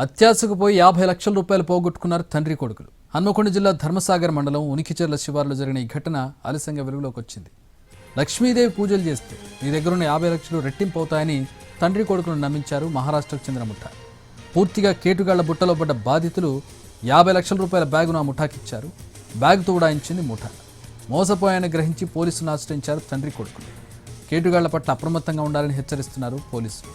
అత్యాశకు పోయి 50 లక్షల రూపాయలు పోగొట్టుకున్నారు తండ్రి కొడుకులు. హన్మకొండ జిల్లా ధర్మసాగర్ మండలం ఉనికిచెర్ల శివారులో జరిగిన ఈ ఘటన ఆలస్యంగా వెలుగులోకి వచ్చింది. లక్ష్మీదేవి పూజలు చేస్తే మీ దగ్గరున్న 50 లక్షలు రెట్టింపు అవుతాయని తండ్రి కొడుకును నమ్మించారు మహారాష్ట్రకు చెందిన ముఠ. పూర్తిగా కేటుగాళ్ల బుట్టలో పడ్డ బాధితులు 50 లక్షల రూపాయల బ్యాగును ఆ ముఠాకిచ్చారు. బ్యాగుతో ఉడాయించింది ముఠ. మోసపోయాయని గ్రహించి పోలీసులను ఆశ్రయించారు తండ్రి కొడుకులు. కేటుగాళ్ల పట్ల అప్రమత్తంగా ఉండాలని హెచ్చరిస్తున్నారు పోలీసులు.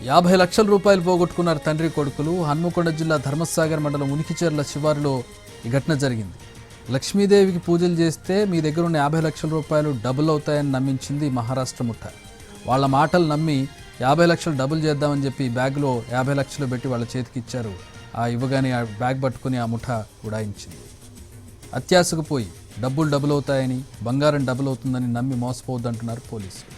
యాభై లక్షల రూపాయలు పోగొట్టుకున్నారు తండ్రి కొడుకులు. హన్మకొండ జిల్లా ధర్మసాగర్ మండలం ఉనికిచెర్ల శివారులో ఈ ఘటన జరిగింది. లక్ష్మీదేవికి పూజలు చేస్తే మీ దగ్గర ఉన్న 50 లక్షల రూపాయలు డబుల్ అవుతాయని నమ్మించింది మహారాష్ట్ర ముఠ. వాళ్ళ మాటలు నమ్మి 50 లక్షలు డబుల్ చేద్దామని చెప్పి బ్యాగ్లో 50 లక్షలు పెట్టి వాళ్ళ చేతికి ఇచ్చారు. ఆ ఇవ్వగానే ఆ బ్యాగ్ పట్టుకుని ఆ ముఠ ఉడాయించింది. అత్యాశకు పోయి డబ్బులు డబుల్ అవుతాయని, బంగారం డబుల్ అవుతుందని నమ్మి మోసపోవద్దంటున్నారు పోలీసులు.